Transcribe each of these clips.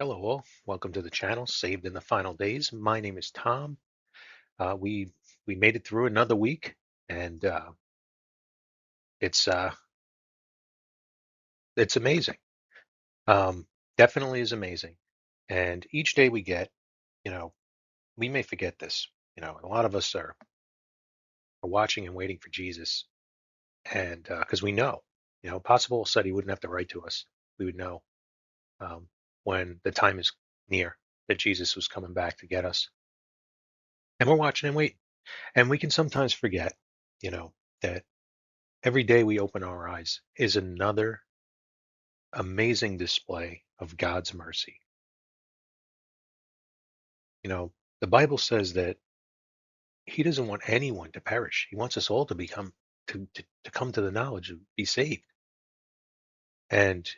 Hello all, welcome to the channel, Saved in the Final Days. My name is Tom. Uh, we we made it through another week, and it's uh, it's amazing. Um, Definitely is amazing. And each day we get, you know, we may forget this. A lot of us are watching and waiting for Jesus, and because we know, possible said he wouldn't have to write to us. We would know um, when the time is near that Jesus was coming back to get us, and we're watching and waiting. And we can sometimes forget, you know, that every day we open our eyes is another amazing display of God's mercy. You know, the Bible says that He doesn't want anyone to perish. He wants us all to become to come to the knowledge of be saved. And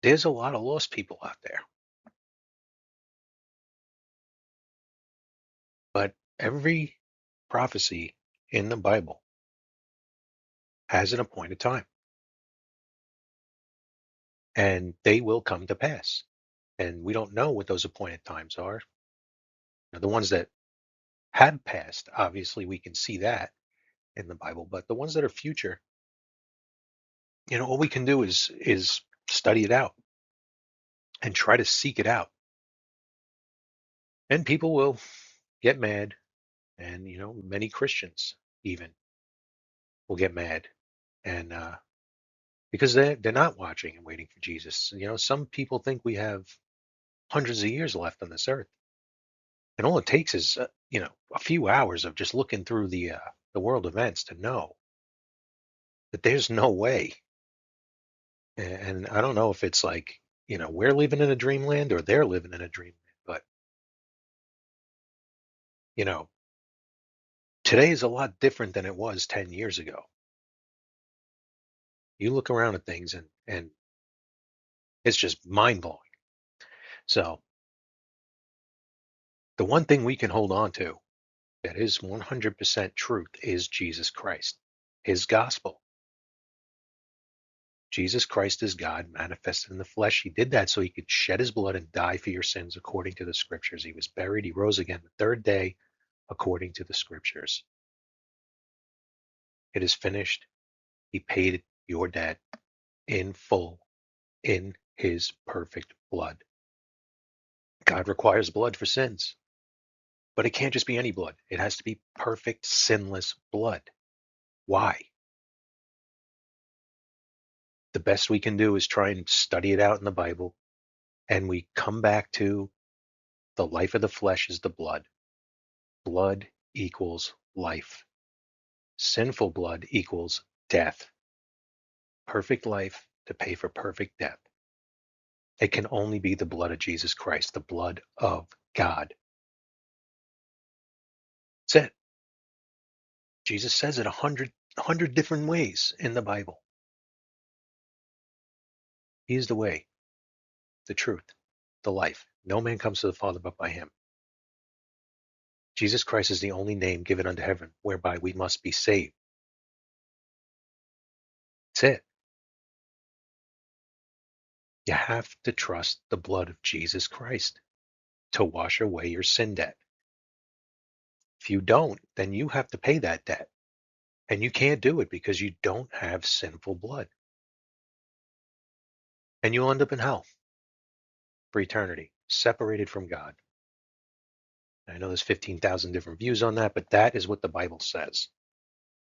there's a lot of lost people out there. But every prophecy in the Bible has an appointed time, and they will come to pass. And we don't know what those appointed times are. The ones that had passed, obviously we can see that in the Bible, but the ones that are future, all we can do is study it out and try to seek it out. And people will get mad, and many Christians even will get mad, and because they're not watching and waiting for Jesus. Some people think we have hundreds of years left on this earth, and all it takes is a few hours of just looking through the world events to know that there's no way. And I don't know if it's like, we're living in a dreamland or they're living in a dreamland. But, you know, today is a lot different than it was 10 years ago. You look around at things and it's just mind blowing. So the one thing we can hold on to that is 100% truth is Jesus Christ, his gospel. Jesus Christ is God manifested in the flesh. He did that so he could shed his blood and die for your sins according to the scriptures. He was buried. He rose again the third day according to the scriptures. It is finished. He paid your debt in full in his perfect blood. God requires blood for sins, but it can't just be any blood. It has to be perfect, sinless blood. Why? The best we can do is try and study it out in the Bible, and we come back to the life of the flesh is the blood. Blood equals life. Sinful blood equals death. Perfect life to pay for perfect death. It can only be the blood of Jesus Christ, the blood of God. That's it. Jesus says it a hundred different ways in the Bible. He is the way, the truth, the life. No man comes to the Father but by him. Jesus Christ is the only name given unto heaven whereby we must be saved. That's it. You have to trust the blood of Jesus Christ to wash away your sin debt. If you don't, then you have to pay that debt. And you can't do it because you don't have sinful blood. And you'll end up in hell for eternity, separated from God. I know there's 15,000 different views on that, but that is what the Bible says.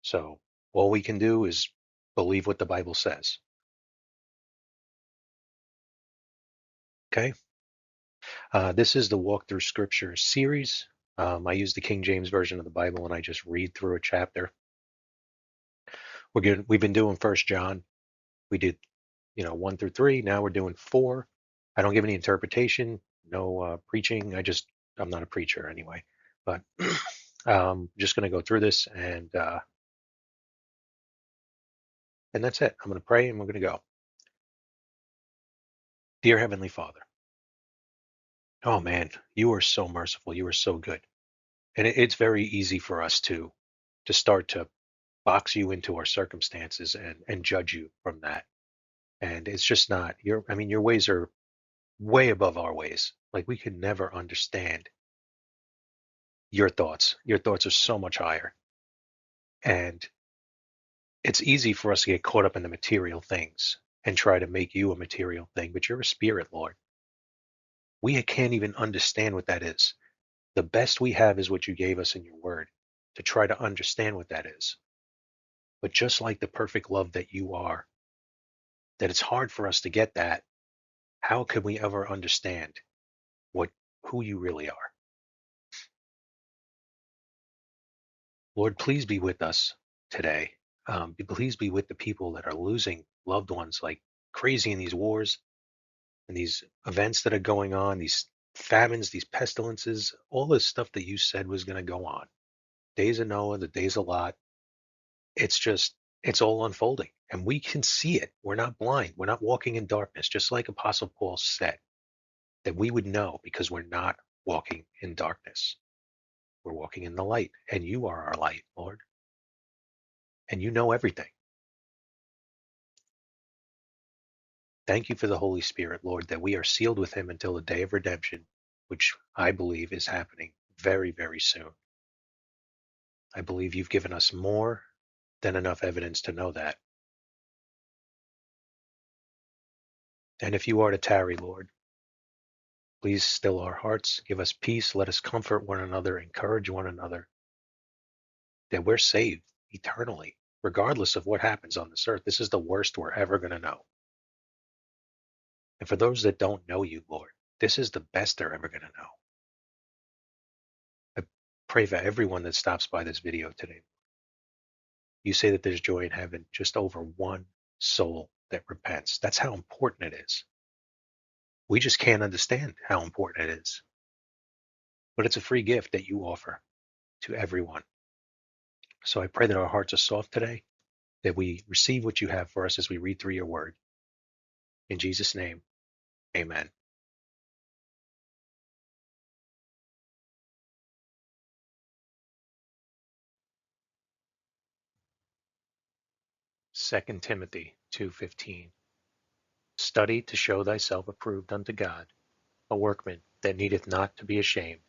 So all we can do is believe what the Bible says. Okay. This is the Walk Through Scripture series. I use the King James Version of the Bible and I just read through a chapter. We've been doing First John. We did, 1 through 3. Now we're doing 4. I don't give any interpretation, no preaching. I'm not a preacher anyway, but just going to go through this and that's it. I'm going to pray and we're going to go. Dear Heavenly Father, oh man, you are so merciful. You are so good. And it's very easy for us to start to box you into our circumstances and judge you from that. And it's just not your ways are way above our ways. Like we could never understand your thoughts. Your thoughts are so much higher. And it's easy for us to get caught up in the material things and try to make you a material thing, but you're a spirit, Lord. We can't even understand what that is. The best we have is what you gave us in your word to try to understand what that is. But just like the perfect love that you are, that it's hard for us to get that, how could we ever understand what who you really are? Lord, please be with us today. Please be with the people that are losing loved ones like crazy in these wars and these events that are going on, these famines, these pestilences, all this stuff that you said was going to go on. Days of Noah, the days of Lot. It's just, it's all unfolding and we can see it. We're not blind. We're not walking in darkness, just like Apostle Paul said, that we would know because we're not walking in darkness. We're walking in the light, and you are our light, Lord, and you know everything. Thank you for the Holy Spirit, Lord, that we are sealed with him until the day of redemption, which I believe is happening very, very soon. I believe you've given us more than enough evidence to know that. And if you are to tarry, Lord, please still our hearts, give us peace, let us comfort one another, encourage one another, that we're saved eternally, regardless of what happens on this earth. This is the worst we're ever going to know. And for those that don't know you, Lord, this is the best they're ever going to know. I pray for everyone that stops by this video today. You say that there's joy in heaven just over one soul that repents. That's how important it is. We just can't understand how important it is. But it's a free gift that you offer to everyone. So I pray that our hearts are soft today, that we receive what you have for us as we read through your word. In Jesus' name, amen. 2 Timothy 2:15. Study to show thyself approved unto God, a workman that needeth not to be ashamed,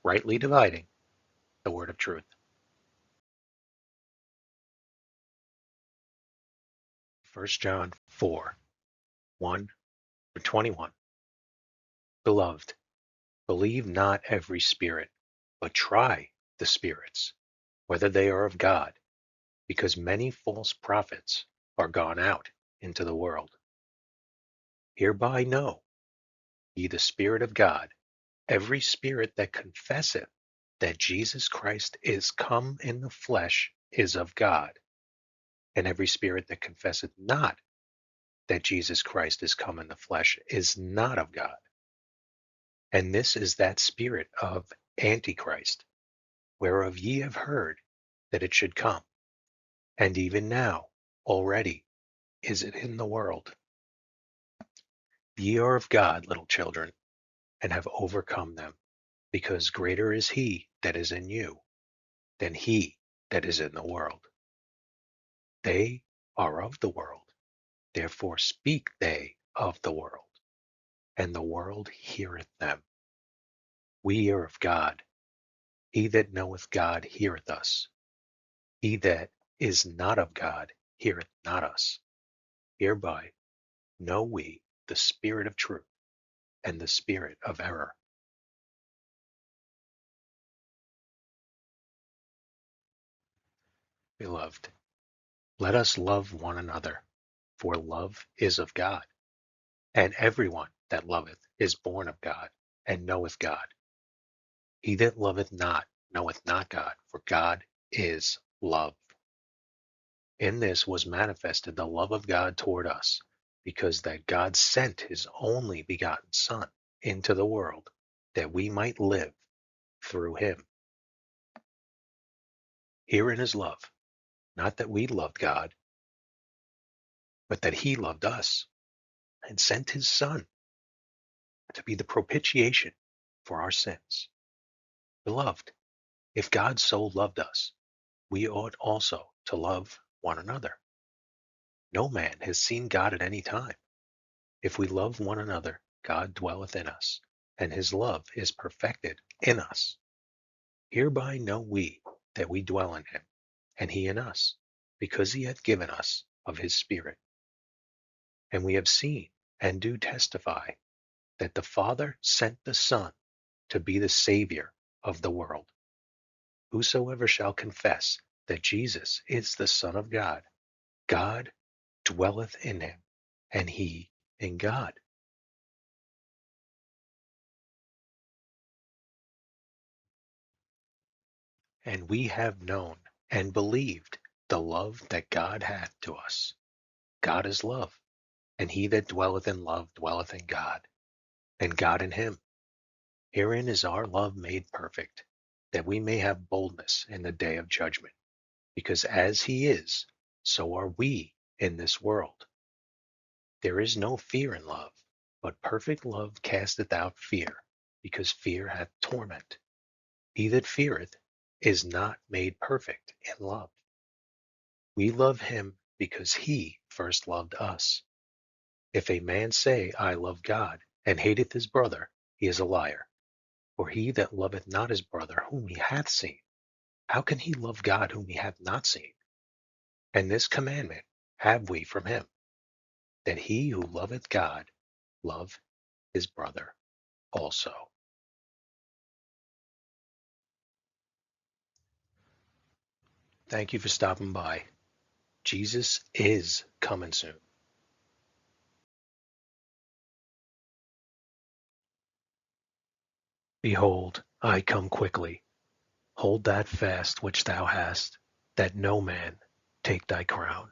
rightly dividing the word of truth. 1 John 4:1-21. Beloved, believe not every spirit, but try the spirits, whether they are of God, because many false prophets are gone out into the world. Hereby know ye the Spirit of God. Every spirit that confesseth that Jesus Christ is come in the flesh is of God, and every spirit that confesseth not that Jesus Christ is come in the flesh is not of God. And this is that spirit of Antichrist, whereof ye have heard that it should come, and even now already is it in the world. Ye are of God, little children, and have overcome them, because greater is he that is in you than he that is in the world. They are of the world, therefore speak they of the world, and the world heareth them. We are of God. He that knoweth God heareth us. He that is not of God heareth not us. Hereby know we the spirit of truth and the spirit of error. Beloved, let us love one another, for love is of God. And everyone that loveth is born of God, and knoweth God. He that loveth not knoweth not God, for God is love. In this was manifested the love of God toward us, because that God sent his only begotten Son into the world, that we might live through him. Herein is love, not that we loved God, but that he loved us, and sent his Son to be the propitiation for our sins. Beloved, if God so loved us, we ought also to love one another. No man has seen God at any time. If we love one another, God dwelleth in us, and his love is perfected in us. Hereby know we that we dwell in him, and he in us, because he hath given us of his Spirit. And we have seen and do testify that the Father sent the Son to be the Savior of the world. Whosoever shall confess that Jesus is the Son of God, God dwelleth in him, and he in God. And we have known and believed the love that God hath to us. God is love, and he that dwelleth in love dwelleth in God, and God in him. Herein is our love made perfect, that we may have boldness in the day of judgment. Because as he is, so are we in this world. There is no fear in love, but perfect love casteth out fear, because fear hath torment. He that feareth is not made perfect in love. We love him because he first loved us. If a man say, I love God, and hateth his brother, he is a liar. For he that loveth not his brother whom he hath seen, how can he love God whom he hath not seen? And this commandment have we from him, that he who loveth God love his brother also. Thank you for stopping by. Jesus is coming soon. Behold, I come quickly. Hold that fast which thou hast, that no man take thy crown.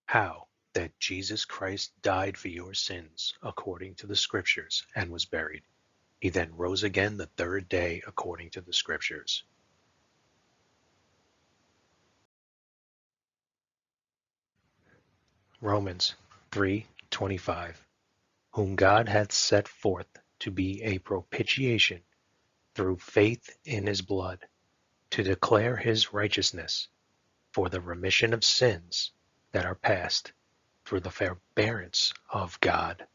How? That Jesus Christ died for your sins according to the Scriptures and was buried. He then rose again the third day according to the Scriptures. Romans 3:25. Whom God hath set forth to be a propitiation through faith in his blood, to declare his righteousness for the remission of sins that are past through the forbearance of God.